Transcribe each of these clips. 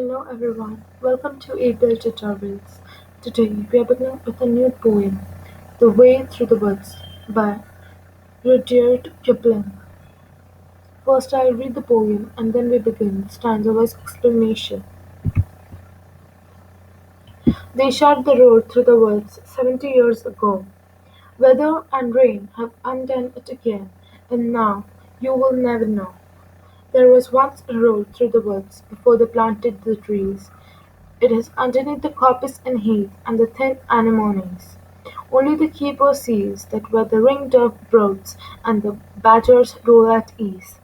Hello everyone, welcome to APL Tutorials. Today we are beginning with a new poem, The Way Through the Woods by Rudyard Kipling. First I'll read the poem and then we begin stanza-wise explanation. They shut the road through the woods 70 years ago. Weather and rain have undone it again, and now you will never know. There was once a road through the woods before they planted the trees. It is underneath the coppice and heath and the thin anemones. Only the keeper sees that where the ring-dove broods and the badgers roll at ease.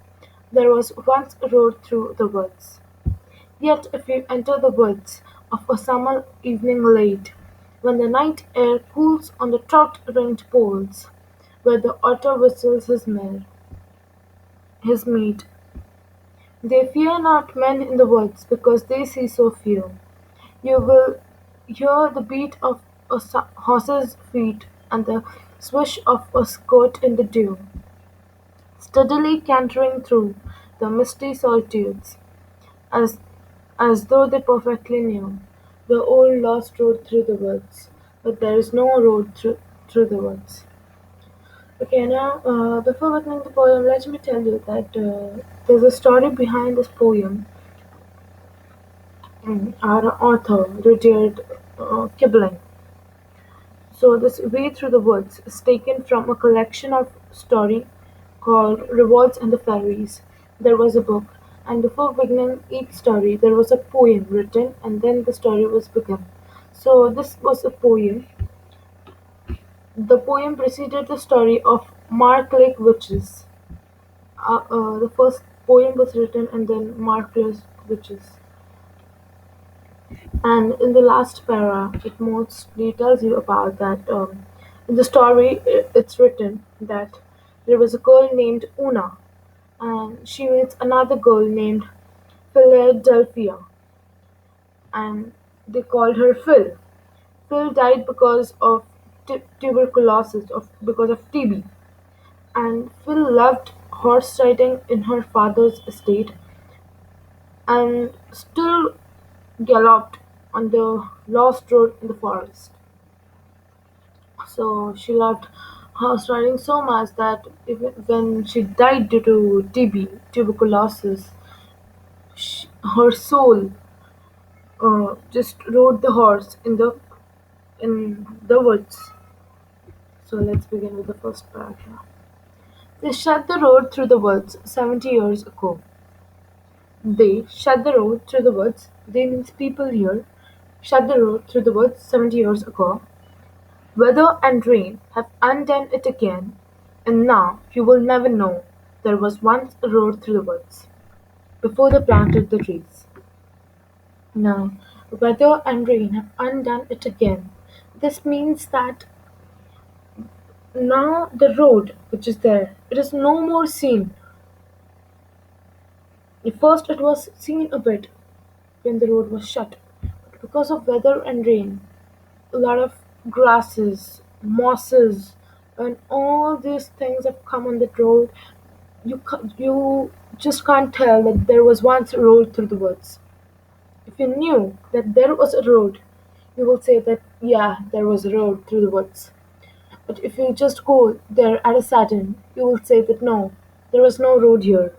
There was once a road through the woods. Yet if you enter the woods of a summer evening late, when the night air cools on the trout-ringed poles, where the otter whistles his meat, they fear not men in the woods because they see so few. You will hear the beat of a horse's feet and the swish of a skirt in the dew, steadily cantering through the misty solitudes, as as though they perfectly knew the old lost road through the woods. But there is no road through the woods. Okay, now before beginning the poem, let me tell you that there's a story behind this poem. Our author, Rudyard Kipling. So this "Way Through the Woods" is taken from a collection of story called "Rewards and the Fairies". There was a book, and before beginning each story, there was a poem written, and then the story was begun. So this was a poem. The poem preceded the story of Mark Lake Witches. The first poem was written, and then Mark Lake Witches. And in the last para, it mostly tells you about that. In the story, it's written that there was a girl named Una, and she meets another girl named Philadelphia, and they called her Phil. Phil died because of tuberculosis, because of TB, and Phil loved horse riding in her father's estate, and still galloped on the lost road in the forest. So she loved horse riding so much that even when she died due to TB, tuberculosis, her soul just rode the horse in the woods. So let's begin with the first paragraph. They shut the road through the woods 70 years ago. They shut the road through the woods. They means people here shut the road through the woods 70 years ago. Weather and rain have undone it again, and now you will never know there was once a road through the woods, before they planted the trees. Now, weather and rain have undone it again. This means that now the road which is there, it is no more seen. At first it was seen a bit when the road was shut, but because of weather and rain, a lot of grasses, mosses, and all these things have come on that road. You just can't tell that there was once a road through the woods. If you knew that there was a road, you will say that yeah, there was a road through the woods. But if you just go there at a sudden, you will say that no, there was no road here.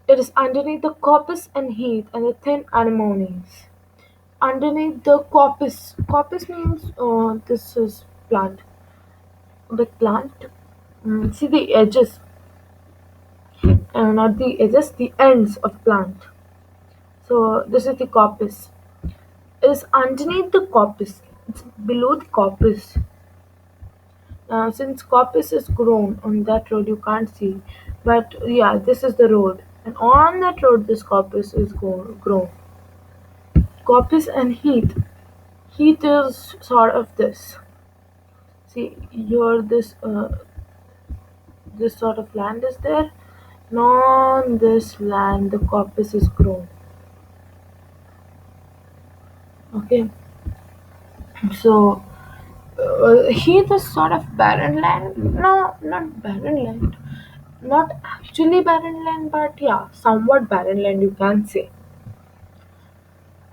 It is underneath the coppice and heath and the thin anemones. Underneath the coppice. Coppice means this is plant, big plant. See the edges, not the edges, the ends of plant. So this is the coppice. It is underneath the coppice. It's below the coppice. Since coppice is grown on that road, you can't see. But yeah, this is the road, and on that road, this coppice is grown. Coppice and heath. Heath is sort of this. See, here this sort of land is there. And on this land, the coppice is grown. Okay, so heath is sort of barren land. No, not barren land. Not actually barren land, but yeah, somewhat barren land you can say.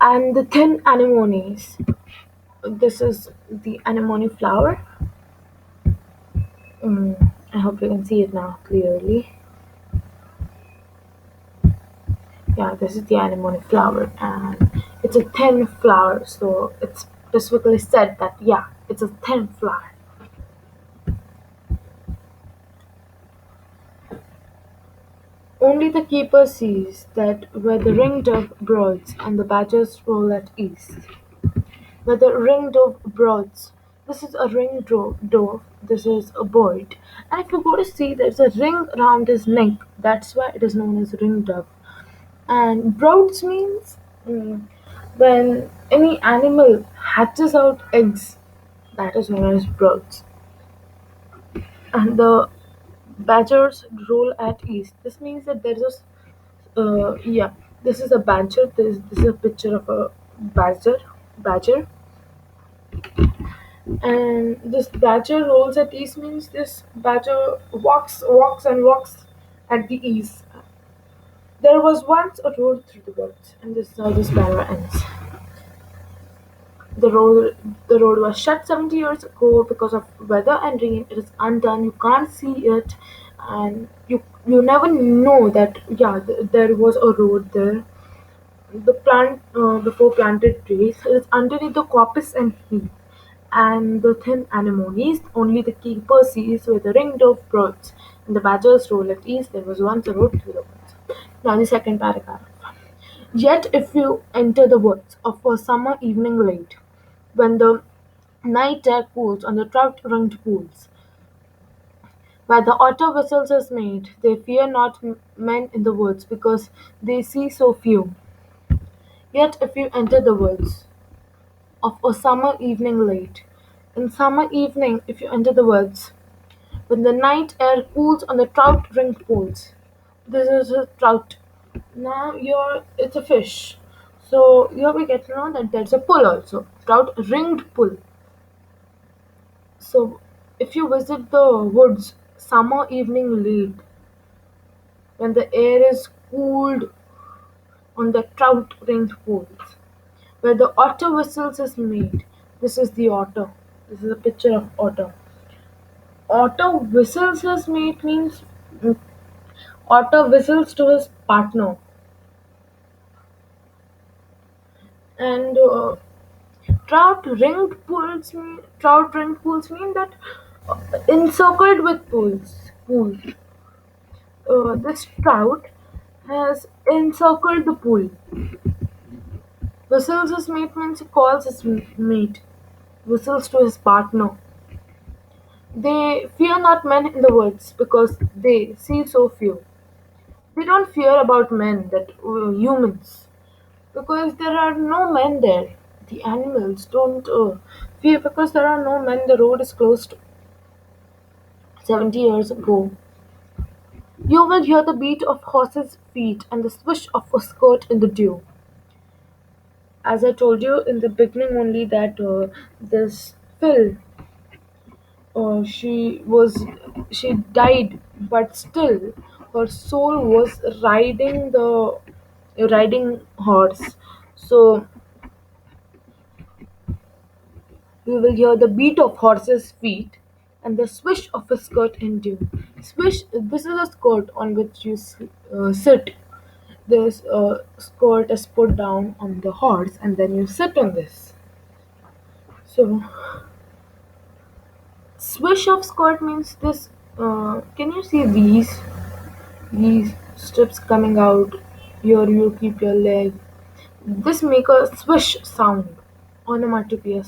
And the thin anemones. This is the anemone flower. I hope you can see it now clearly. Yeah, this is the anemone flower, and it's a thin flower, so it's specifically said that yeah, it's a thin flower. Only the keeper sees that where the ring-dove broods and the badgers roll at ease. Where the ring-dove broods, this is a ring dove, this is a bird. And if you go to see, there's a ring around his neck. That's why it is known as ring-dove. And broods means when any animal hatches out eggs, that is known as broods. And the badgers roll at ease. This means that there's a yeah, this is a badger. This is a picture of a badger, and this badger rolls at ease means this badger walks and walks at the ease. There was once a road through the woods, and this is how this paragraph ends. The road was shut 70 years ago because of weather and rain. It is undone. You can't see it, and you never know that yeah there was a road there. The plant before planted trees is underneath the coppice and heath, and the thin anemones only the keeper sees where the ring-dove broods and the badgers roll at ease. There was once a road through the woods. Now the second paragraph. Yet if you enter the woods of a summer evening late, when the night air cools on the trout-ringed pools, where the otter whistles his mate, they fear not men in the woods, because they see so few. Yet if you enter the woods of a summer evening late, in summer evening if you enter the woods, when the night air cools on the trout-ringed pools, this is a trout. Now it's a fish. So here we get to know that there's a pool also, trout-ringed pool. So if you visit the woods summer evening late, when the air is cooled on the trout-ringed pools, where the otter whistles is made. This is the otter. This is a picture of otter. Otter whistles his mate means otter whistles to his partner. And trout ringed pools mean that encircled with pools. This trout has encircled the pool. Whistles his mate means he calls his mate. Whistles to his partner. They fear not men in the woods because they see so few. They don't fear about men, that humans, because there are no men there. The animals don't fear because there are no men. The road is closed 70 years ago. You will hear the beat of horses' feet and the swish of a skirt in the dew. As I told you in the beginning only that this Phil, she died, but still her soul was riding horse. So we will hear the beat of horse's feet and the swish of a skirt in dew. Swish. This is a skirt on which you sit. This skirt is put down on the horse, and then you sit on this. So swish of skirt means this. Can you see these strips coming out? Here you keep your leg. This make a swish sound, onomatopoeia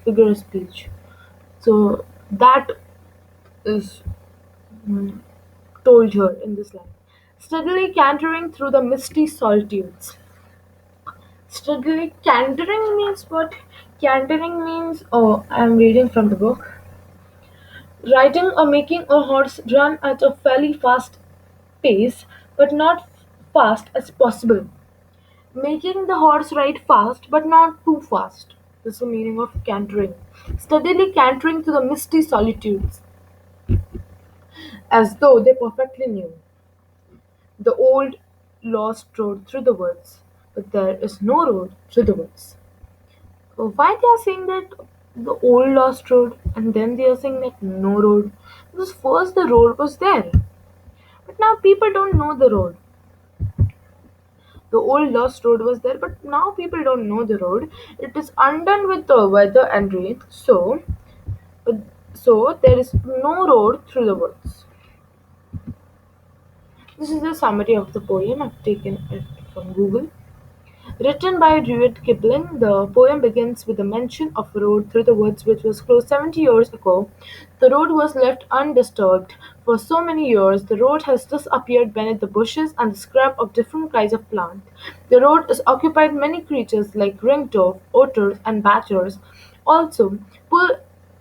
figure of speech. So that is told here in this line. Steadily cantering through the misty solitudes. Steadily cantering means what? Cantering means, oh, I'm reading from the book. Riding or making a horse run at a fairly fast pace, but not fast as possible. Making the horse ride fast, but not too fast. This is the meaning of cantering. Steadily cantering through the misty solitudes, as though they perfectly knew. The old lost road through the woods. but there is no road through the woods. Why they are saying that the old lost road and then they are saying that no road? Because first the road was there, but now people don't know the road. The old lost road was there, but now people don't know the road. It is undone with the weather and rain, so there is no road through the woods. This is the summary of the poem. I've taken it from Google. Written by Rudyard Kipling, the poem begins with a mention of a road through the woods which was closed 70 years ago. The road was left undisturbed. For so many years, the road has disappeared beneath the bushes and the scrub of different kinds of plants. The road has occupied many creatures like ringdove, otters, and badgers. Also, pool,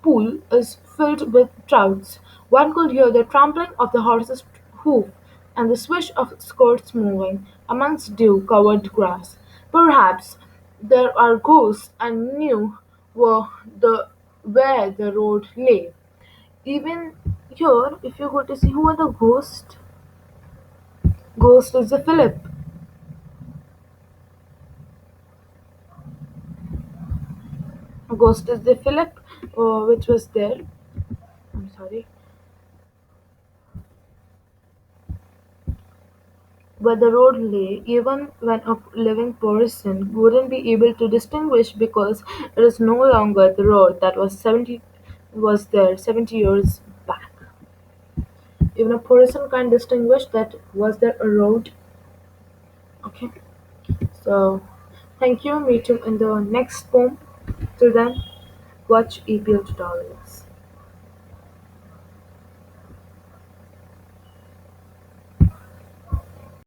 pool is filled with trouts. One could hear the trampling of the horse's hoof and the swish of skirts moving amongst dew-covered grass. Perhaps there are ghosts and knew where the road lay. Even here, if you go to see who are the ghosts, ghost is the Philip. Ghost is the Philip, which was there. I'm sorry. Where the road lay, even when a living person wouldn't be able to distinguish because it is no longer the road that was there 70 years back. Even a person can't distinguish that was there a road. Okay, so thank you. Meet you in the next poem. Till then, watch APL tutorials.